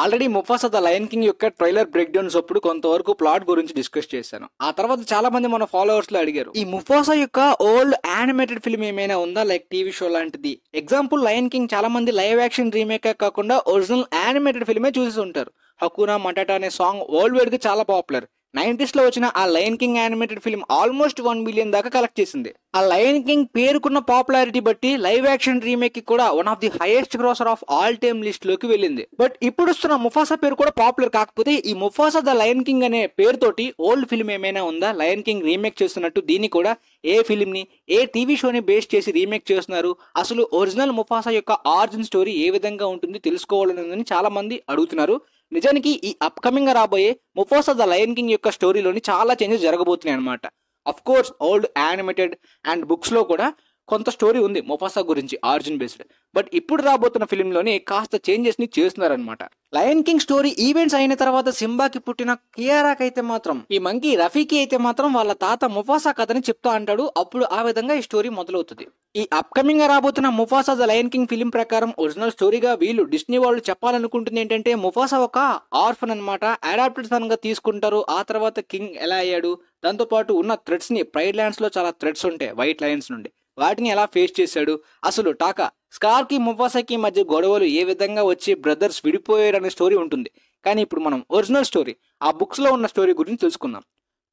Already Mufasa the lion king యొక్క trailer break downs అప్పుడు కొంతవరకు ప్లాట్ గురించి డిస్కస్ చేశాను. ఆ తర్వాత చాలా మంది మన ఫాలోవర్స్ లో అడిగారు, ఈ ముఫాసా యొక్క ఓల్డ్ యానిమేటెడ్ ఫిల్మ్ ఏమైనా ఉందా, లైక్ టీవీ షో లాంటిది. ఎగ్జాంపుల్ లయన్ కింగ్ చాలా మంది లైవ్ యాక్షన్ రీమేక్ కాకుండా ఒరిజినల్ యానిమేటెడ్ ఫిల్మే చూసి ఉంటారు. హకునా మటాటా అనే సాంగ్ వరల్డ్ వైడ్ గా చాలా పాపులర్. 90s లో వచ్చిన ఆ lion king animated film almost 1 billion దాకా కలెక్ట్ చేసింది. ఆ లయన్ కింగ్ పేరుకున్న పాపులారిటీ బట్టి లైవ్ యాక్షన్ రీమేక్ కి కూడా one of the highest grosser of all time list లోకి వెళ్ళింది. బట్ ఇప్పుడు వస్తున్న ముఫాసా పేరు కూడా పాపులర్ కాకపోతే ఈ ముఫాసా ద లయన్ కింగ్ అనే పేరుతోటి ఓల్డ్ ఫిల్మ్ ఏమైనా ఉందా, లయన్ కింగ్ రీమేక్ చేస్తున్నట్టు దీన్ని కూడా ఏ ఫిల్మ్ ని ఏ టీవీ షోని బేస్ చేసి రీమేక్ చేస్తున్నారు, అసలు ఒరిజినల్ ముఫాసా యొక్క ఆరిజిన్ స్టోరీ ఏ విధంగా ఉంటుంది తెలుసుకోవాలని చాలా మంది అడుగుతున్నారు. నిజానికి ఈ అప్కమింగ్ రాబోయే ముఫాసా ద లయన్ కింగ్ యొక్క స్టోరీలోని చాలా చేంజెస్ జరగబోతున్నాయి అనమాట. Of course old animated and books లో కూడా కొంత స్టోరీ ఉంది ముఫాసా గురించి ఆరిజిన్ బేస్డ్. బట్ ఇప్పుడు రాబోతున్న ఫిల్మ్ లోనే కాస్త చేంజెస్ ని చేస్తున్నారనమాట. లయన్ కింగ్ స్టోరీ ఈవెంట్స్ అయిన తర్వాత సింబాకి పుట్టిన కియారాకి అయితే మాత్రం ఈ మంకీ రఫీకి అయితే మాత్రం వాళ్ళ తాత ముఫాసా కథని చెప్తా అంటాడు. అప్పుడు ఆ విధంగా ఈ స్టోరీ మొదలవుతుంది. ఈ అప్కమింగ్ గా రాబోతున్న Mufasa the lion king film ప్రకారం ఒరిజినల్ స్టోరీగా వీళ్ళు డిస్నీ వాళ్ళు చెప్పాలనుకుంటుంది ఏంటంటే ముఫాసా ఒక ఆర్ఫన్ అనమాట, అడాప్టెడ్ సన్ గా తీసుకుంటారు. ఆ తర్వాత కింగ్ ఎలా అయ్యాడు, దాంతో పాటు ఉన్న థ్రెడ్స్ ని, ప్రైడ్ ల్యాండ్స్ లో చాలా థ్రెడ్స్ ఉంటాయి వైట్ లయన్స్ నుండి, వాటిని ఎలా ఫేస్ చేశాడు, అసలు టాకా స్కార్ కి ముఫాసాకి మధ్య గొడవలు ఏ విధంగా వచ్చి బ్రదర్స్ విడిపోయారు అనే స్టోరీ ఉంటుంది. కానీ ఇప్పుడు మనం ఒరిజినల్ స్టోరీ ఆ బుక్స్ లో ఉన్న స్టోరీ గురించి తెలుసుకుందాం.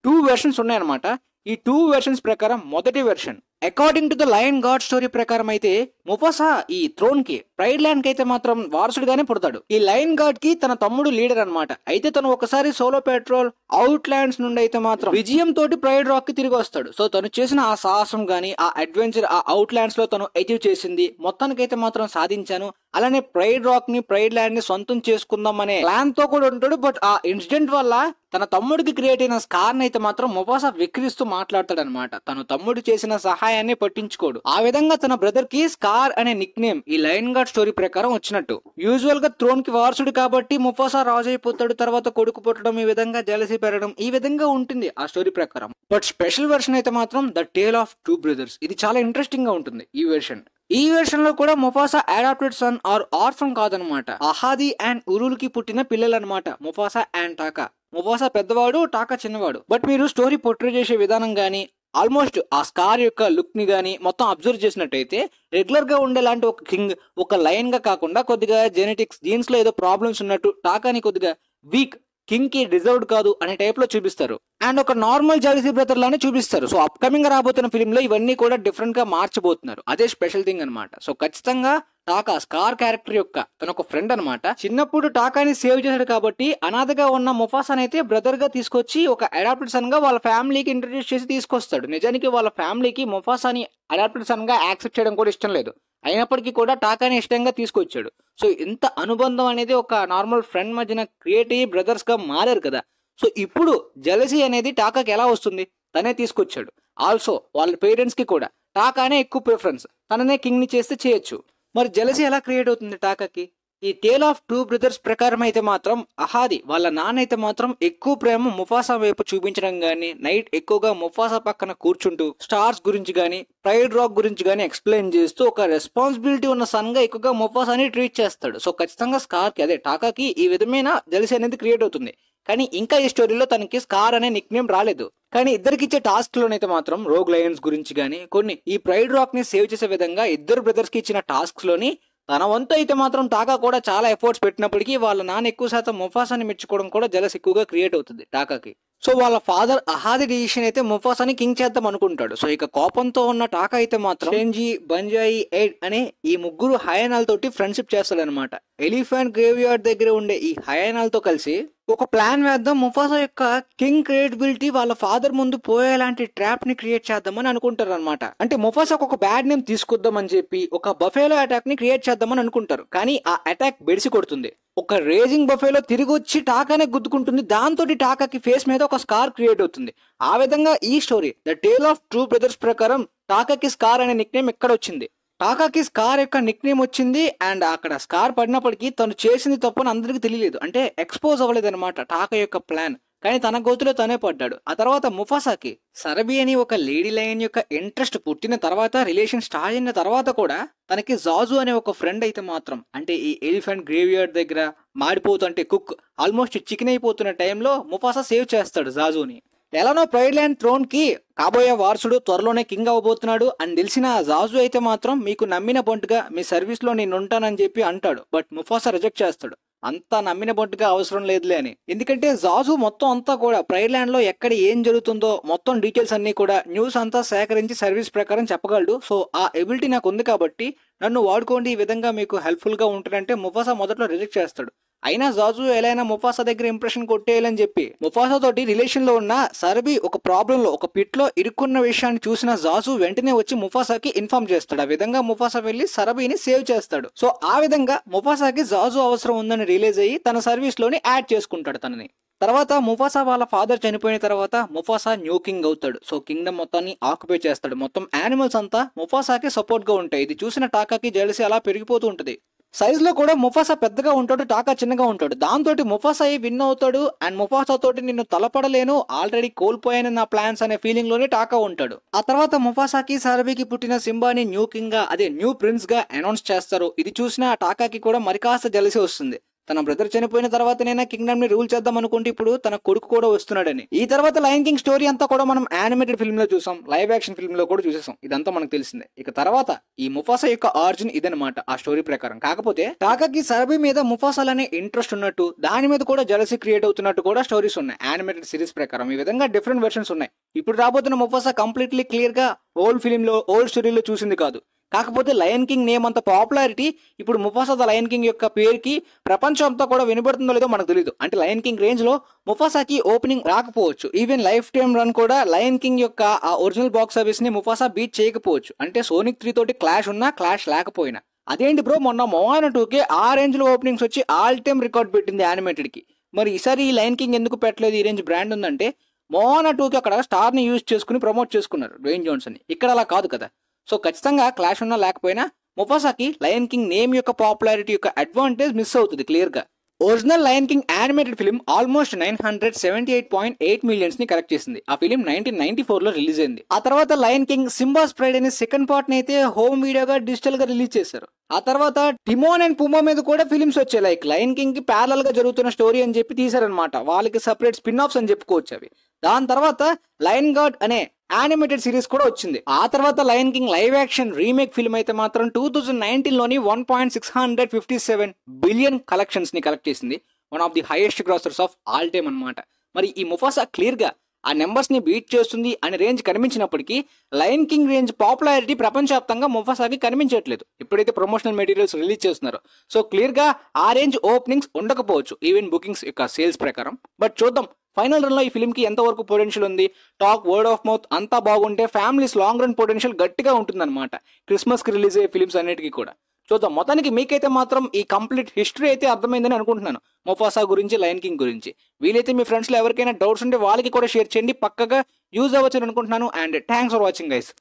2 వెర్షన్స్ ఉన్నాయన్నమాట. ఈ 2 వెర్షన్స్ ప్రకారం మొదటి version according to the lion God story ప్రకారం అయితే ముఫాసా ఈ థ్రోన్ కి, ప్రైడ్ ల్యాండ్ కి అయితే మాత్రం వారసుడుగానే పుడతాడు. ఈ లయన్ గాడ్ కి తన తమ్ముడు లీడర్ అనమాట. అయితే తను ఒకసారి సోలో పెట్రోల్ అవుట్ ల్యాండ్స్ నుండి అయితే మాత్రం విజయం తోటి ప్రైడ్ రాక్ కి తిరిగి వస్తాడు. సో తను చేసిన ఆ సాహసం గానీ, ఆ అడ్వెంచర్ ఆ అవుట్ ల్యాండ్స్ లో తను అచీవ్ చేసింది మొత్తానికైతే మాత్రం సాధించాను, అలానే ప్రైడ్ రాక్ ని, ప్రైడ్ ల్యాండ్ ని సొంతం చేసుకుందాం అనే ప్లాన్ తో కూడా ఉంటాడు. బట్ ఆ ఇన్సిడెంట్ వల్ల తన తమ్ముడికి క్రియేట్ అయిన స్కార్ అయితే మాత్రం ముఫాసా విక్రిస్తూ మాట్లాడతాడు అనమాట. తను తమ్ముడు చేసిన సహాయాన్ని పట్టించుకోడు. ఆ విధంగా తన బ్రదర్ కి స్కార్ అనే నిక్ నేమ్ ఈ లయన్ గాడ్ స్టోరీ ప్రకారం వచ్చినట్టు. యూజువల్ గా థ్రోన్ కి వారసుడు కాబట్టి ముఫాసా రాజు అయిపోతాడు, తర్వాత కొడుకు పుట్టడం, ఈ విధంగా జలసీ పెరగడం, ఈ విధంగా ఉంటుంది ఆ స్టోరీ ప్రకారం. బట్ స్పెషల్ వెర్షన్ అయితే మాత్రం ద టేల్ ఆఫ్ 2 బ్రదర్స్. ఇది చాలా ఇంట్రెస్టింగ్ గా ఉంటుంది ఈ వెర్షన్. ఈ వెర్షన్ లో కూడా Mufasa adapted son or orphan కాదనమాట, అహాది అండ్ ఉరుల్ కి పుట్టిన పిల్లలు అనమాట ముఫాసా అండ్ టాకా. ముఫాసా పెద్దవాడు, టాకా చిన్నవాడు. బట్ మీరు స్టోరీ పోర్ట్రే చేసే విధానం గానీ, ఆల్మోస్ట్ ఆ స్కార్ యొక్క లుక్ ని గానీ మొత్తం అబ్జర్వ్ చేసినట్టయితే రెగ్యులర్ గా ఉండేలాంటి ఒక కింగ్, ఒక లయన్ గా కాకుండా కొద్దిగా జెనెటిక్స్ జీన్స్ లో ఏదో ప్రాబ్లమ్స్ ఉన్నట్టు, టాకాని కొద్దిగా వీక్, కింగ్ కి డిజర్వ్డ్ కాదు అనే టైప్ లో చూపిస్తారు. అండ్ ఒక నార్మల్ జెలసీ బ్రదర్ లానే చూపిస్తారు. సో అప్కమింగ్ రాబోతున్న ఫిల్మ్ లో ఇవన్నీ కూడా డిఫరెంట్ గా మార్చబోతున్నారు. అదే స్పెషల్ థింగ్ అనమాట. సో ఖచ్చితంగా టాకా స్కార్ క్యారెక్టర్ యొక్క తన ఒక ఫ్రెండ్ అనమాట. చిన్నప్పుడు టాకాని సేవ్ చేశాడు కాబట్టి అనాథగా ఉన్న ముఫాసాని అయితే బ్రదర్ గా తీసుకొచ్చి ఒక అడాప్టెడ్ సన్ గా వాళ్ళ ఫ్యామిలీకి ఇంట్రడ్యూస్ చేసి తీసుకొస్తాడు. నిజానికి వాళ్ళ ఫ్యామిలీకి ముఫాసాని అడాప్టెడ్ సన్ గా యాక్సెప్ట్ చేయడం కూడా ఇష్టం లేదు, అయినప్పటికీ కూడా టాకాని ఇష్టంగా తీసుకొచ్చాడు. సో ఇంత అనుబంధం అనేది ఒక నార్మల్ ఫ్రెండ్ మధ్యన క్రియేట్ అయ్యి బ్రదర్స్ గా మారారు కదా. సో ఇప్పుడు జెలసీ అనేది టాకాకి ఎలా వస్తుంది, తనే తీసుకొచ్చాడు. ఆల్సో వాళ్ళ పేరెంట్స్ కి కూడా టాకానే ఎక్కువ ప్రిఫరెన్స్, తననే కింగ్ ని చేస్తే చేయొచ్చు. మరి జెలసీ ఎలా క్రియేట్ అవుతుంది టాకాకి? ఈ టేల్ ఆఫ్ 2 బ్రదర్స్ ప్రకారం అయితే మాత్రం అహాది వాళ్ళ నాన్న అయితే మాత్రం ఎక్కువ ప్రేమ ముఫాసా వైపు చూపించడం గానీ, నైట్ ఎక్కువగా ముఫాసా పక్కన కూర్చుంటూ స్టార్స్ గురించి గానీ, ప్రైడ్ రాక్ గురించి గానీ ఎక్స్ప్లెయిన్ చేస్తూ ఒక రెస్పాన్సిబిలిటీ ఉన్న సన్ గా ఎక్కువగా ముఫాసాని ట్రీట్ చేస్తాడు. సో ఖచ్చితంగా స్కార్ కి, అదే టాకాకి ఈ విధమైన జెలసీ అనేది క్రియేట్ అవుతుంది. కానీ ఇంకా ఈ స్టోరీలో తనకి స్కార్ అనే నిక్ నేమ్ రాలేదు. కానీ ఇద్దరికి ఇచ్చే టాస్క్ లోనైతే మాత్రం రోగ్ లయన్స్ గురించి గానీ, కొన్ని ఈ ప్రైడ్ రాక్ ని సేవ్ చేసే విధంగా ఇద్దరు బ్రదర్స్ కి ఇచ్చిన టాస్క్స్ లోని తన వంతు అయితే మాత్రం టాకా కూడా చాలా ఎఫర్ట్స్ పెట్టినప్పటికీ వాళ్ళ నాన్న ఎక్కువ శాతం ముఫాసాని మెచ్చుకోవడం కూడా జలస్ ఎక్కువగా క్రియేట్ అవుతుంది టాకాకి. సో వాళ్ళ ఫాదర్ అహాది డిసిషన్ అయితే ముఫాసాని కింగ్ చేద్దాం అనుకుంటాడు. సో ఇక కోపంతో ఉన్న టాకా అయితే మాత్రం షెంజీ, బంజాయి, ఎయిడ్ అనే ఈ ముగ్గురు హయానాలతోటి ఫ్రెండ్షిప్ చేస్తాడనమాట. ఎలిఫెంట్ గ్రేవ్ యార్డ్ దగ్గర ఉండే ఈ హయానాలతో కలిసి ఒక ప్లాన్ వేద్దాం, ముఫాసా యొక్క కింగ్ క్రియేటబిలిటీ వాళ్ళ ఫాదర్ ముందు పోయేలాంటి ట్రాప్ ని క్రియేట్ చేద్దామని అనుకుంటారు అనమాట. అంటే ముఫాసాకు ఒక బ్యాడ్ నేమ్ తీసుకొద్దామని చెప్పి ఒక బఫేలో అటాక్ ని క్రియేట్ చేద్దామని అనుకుంటారు. కానీ ఆ అటాక్ బెడిసి కొడుతుంది. ఒక రేజింగ్ బఫేలో తిరిగి వచ్చి టాకానే గుద్దుకుంటుంది. దాంతో టాకాకి ఫేస్ మీద ఒక స్కార్ క్రియేట్ అవుతుంది. ఆ విధంగా ఈ story the tale of 2 brothers ప్రకారం టాకాకి స్కార్ అనే నిక్ నేమ్ ఎక్కడ వచ్చింది, టాకాకి స్కార్ యొక్క నిక్ నేమ్ వచ్చింది. అండ్ అక్కడ స్కార్ పడినప్పటికీ తను చేసింది తప్పని అందరికి తెలియలేదు, అంటే ఎక్స్పోజ్ అవ్వలేదు అనమాట టాకా యొక్క ప్లాన్. కానీ తన గోతులో తనే పడ్డాడు. ఆ తర్వాత ముఫాసాకి సరబి అని ఒక లేడీ లయన్ యొక్క ఇంట్రెస్ట్ పుట్టిన తర్వాత, రిలేషన్ స్టార్ట్ అయిన తర్వాత కూడా తనకి జాజు అనే ఒక ఫ్రెండ్ అయితే మాత్రం, అంటే ఈ ఎలిఫెంట్ గ్రేవ్యార్డ్ దగ్గర మాడిపోతుంటే కుక్ ఆల్మోస్ట్ చికెన్ అయిపోతున్న టైంలో ముఫాసా సేవ్ చేస్తాడు జాజుని. ఎలానో ప్రైడ్ ల్యాండ్ థ్రోన్ కి కాబోయే వారసుడు త్వరలోనే కింగ్ అవ్వబోతున్నాడు అని తెలిసిన జాజు అయితే మాత్రం మీకు నమ్మిన బొంటుగా మీ సర్వీస్ లో నేను ఉంటానని చెప్పి అంటాడు. బట్ ముఫాసా రిజెక్ట్ చేస్తాడు. అంతా నమ్మిన బొంటుగా అవసరం లేదులే అని. ఎందుకంటే జాజు మొత్తం అంతా కూడా ప్రైడ్ ల్యాండ్ లో ఎక్కడ ఏం జరుగుతుందో మొత్తం డీటెయిల్స్ అన్ని కూడా న్యూస్ అంతా సేకరించి సర్వీస్ ప్రకారం చెప్పగలడు. సో ఆ ఎబిలిటీ నాకు ఉంది కాబట్టి నన్ను వాడుకోండి, ఈ విధంగా మీకు హెల్ప్ఫుల్ గా ఉంటానంటే ముఫాసా మొదట్లో రిజెక్ట్ చేస్తాడు. అయినా జాజు ఎలా అయినా ముఫాసా దగ్గర ఇంప్రెషన్ కొట్టేయాలని చెప్పి ముఫాసా తోటి రిలేషన్ లో ఉన్న సరబి ఒక ప్రాబ్లం లో ఒక పిట్ లో ఇరుక్కున్న విషయాన్ని చూసిన జాజు వెంటనే వచ్చి ముఫాసాకి ఇన్ఫార్మ్ చేస్తాడు. ఆ విధంగా ముఫాసా వెళ్లి సరబిని సేవ్ చేస్తాడు. సో ఆ విధంగా ముఫాసాకి జాజు అవసరం ఉందని రియలైజ్ అయ్యి తన సర్వీస్ లోని యాడ్ చేసుకుంటాడు తనని. తర్వాత ముఫాసా వాళ్ళ ఫాదర్ చనిపోయిన తర్వాత ముఫాసా న్యూ కింగ్ అవుతాడు. సో కింగ్డమ్ మొత్తాన్ని ఆక్యుపై చేస్తాడు. మొత్తం యానిమల్స్ అంతా ముఫాసాకి సపోర్ట్ గా ఉంటాయి. ఇది చూసిన టాకాకి జెలసీ అలా పెరిగిపోతూ ఉంటుంది. సైజ్ లో కూడా ముఫాసా పెద్దగా ఉంటాడు, టాకా చిన్నగా ఉంటాడు. దాంతో ముఫాసా విన్ అవుతాడు. అండ్ ముఫాసా తోటి నిన్ను తలపడలేను, ఆల్రెడీ కోల్పోయాను నా ప్లాన్స్ అనే ఫీలింగ్ లోనే టాకా ఉంటాడు. ఆ తర్వాత ముఫాసాకి సరబికి పుట్టిన సింబాని న్యూ కింగ్ గా, అదే న్యూ ప్రిన్స్ గా అనౌన్స్ చేస్తారు. ఇది చూసిన టాకాకి కూడా మరి కాస్త జెలసీ వస్తుంది. తన బ్రదర్ చనిపోయిన తర్వాత నేను కింగ్డమ్ ని రూల్ చేద్దాం అనుకుంటే ఇప్పుడు తన కొడుకు కూడా వస్తున్నాడని. ఈ తర్వాత లయన్ కింగ్ స్టోరీ అంతా కూడా మనం యానిమేటెడ్ ఫిల్మ్ లో చూసాం, లైవ్ యాక్షన్ ఫిల్మ్ లో కూడా చూసేసాం. ఇదంతా మనకు తెలిసిందే. ఇక తర్వాత ఈ ముఫాసా యొక్క ఆరిజిన్ ఇదనమాట ఆ స్టోరీ ప్రకారం. కాకపోతే టాకాకి సరబి మీద ముఫాసాలనే ఇంట్రెస్ట్ ఉన్నట్టు, దాని మీద కూడా జెలసీ క్రియేట్ అవుతున్నట్టు కూడా స్టోరీస్ ఉన్నాయి యానిమేటెడ్ సిరీస్ ప్రకారం. ఈ విధంగా డిఫరెంట్ వెర్షన్స్ ఉన్నాయి. ఇప్పుడు రాబోతున్న ముఫాసా కంప్లీట్లీ క్లియర్ గా ఓల్డ్ ఫిల్మ్ లో ఓల్డ్ స్టోరీలో చూసింది కాదు. కాకపోతే లయన్ కింగ్ నేమ్ అంత పాపులారిటీ ఇప్పుడు ముఫాసా ద లయన్ కింగ్ యొక్క పేరుకి ప్రపంచం అంతా కూడా వినబడుతుందో లేదో మనకు తెలియదు. అంటే లయన్ కింగ్ రేంజ్ లో ముఫాసాకి ఓపెనింగ్ రాకపోవచ్చు. ఈవెన్ లైఫ్ టైమ్ రన్ కూడా లయన్ కింగ్ యొక్క ఆ ఒరిజినల్ బాక్స్ ఆఫీస్ ని ముఫాసా బీట్ చేయకపోవచ్చు. అంటే సోనిక్ 3 తోటి క్లాష్ ఉన్నా, క్లాష్ లేకపోయినా. అదేంటి బ్రో, మొన్న మొవానా 2కి ఆ రేంజ్ లో ఓపెనింగ్స్ వచ్చి ఆల్ టైమ్ రికార్డ్ పెట్టింది యానిమేటెడ్ కి. మరి ఈసారి ఈ లయన్ కింగ్ ఎందుకు పెట్టలేదు? ఈ రేంజ్ బ్రాండ్ ఉందంటే మొవానా 2కి అక్కడ స్టార్ ని యూజ్ చేసుకుని ప్రమోట్ చేసుకున్నారు డ్వేన్ జాన్సన్. ఇక్కడ అలా కాదు కదా. సో ఖచ్చితంగా క్లాష్ ఉన్నా లేకపోయినా ముఫాసాకి లయన్ కింగ్ నేమ్ యొక్క పాపులారిటీ యొక్క అడ్వాంటేజ్ మిస్ అవుతుంది క్లియర్ గా. Original lion king animated film almost 978.8 millions ని కలెక్ట్ చేసింది. ఆ ఫిలిం 1994 లో రిలీజ్ అయింది. ఆ తర్వాత లయన్ కింగ్ సింబాస్ ప్రైడ్ అనే సెకండ్ పార్ట్ ని అయితే హోమ్ వీడియోగా డిజిటల్ గా రిలీజ్ చేశారు. ఆ తర్వాత టిమోన్ అండ్ పుంబా మీద కూడా ఫిలిమ్స్ వచ్చాయి. లైక్ లయన్ కింగ్ కి ప్యారల్ గా జరుగుతున్న స్టోరీ అని చెప్పి తీశారనమాట. వాళ్ళకి సెపరేట్ స్పిన్ ఆఫ్స్ అని చెప్పుకోవచ్చు అవి. దాని తర్వాత లయన్ గాడ్ అనే యానిమేటెడ్ సిరీస్ కూడా వచ్చింది. ఆ తర్వాత lion king live action remake film అయితే మాత్రం 2019 లోని 1.657 బిలియన్ కలెక్షన్స్ ని కలెక్ట్ చేసింది. One of the highest grossers of all time అన్నమాట. మరి ఈ ముఫాసా క్లియర్ గా ఆ నెంబర్స్ ని బీట్ చేస్తుంది అనే రేంజ్ కనిపించినప్పటికీ లయన్ కింగ్ రేంజ్ పాపులారిటీ ప్రపంచవ్యాప్తంగా ముఫాసాకి కనిపించట్లేదు ఎప్పుడైతే ప్రమోషనల్ మెటీరియల్స్ రిలీజ్ చేస్తున్నారో. సో క్లియర్ గా ఆ రేంజ్ ఓపెనింగ్స్ ఉండకపోవచ్చు ఈవెన్ బుకింగ్స్ యొక్క సేల్స్ ప్రకారం. బట్ చూద్దాం ఫైనల్ రన్ లో ఈ ఫిల్మ్ కి ఎంతవరకు పొటెన్షియల్ ఉంది. టాక్, వర్డ్ ఆఫ్ మౌత్ అంతా బాగుంటే ఫ్యామిలీస్ లాంగ్ రన్ పొటెన్షియల్ గట్టిగా ఉంటుందన్నమాట క్రిస్మస్ కి రిలీజ్ అయ్యే ఫిల్మ్స్ అన్నిటికీ కూడా. చూద్దాం. మొత్తానికి మీకైతే మాత్రం ఈ కంప్లీట్ హిస్టరీ అయితే అర్థమైందని అనుకుంటున్నాను ముఫాసా గురించి, లయన్ కింగ్ గురించి. వీలైతే మీ ఫ్రెండ్స్ లో ఎవరికైనా డౌట్స్ ఉంటే వాళ్ళకి కూడా షేర్ చేయండి, పక్కగా యూజ్ అవ్వచ్చు అనుకుంటున్నాను. And thanks for watching guys.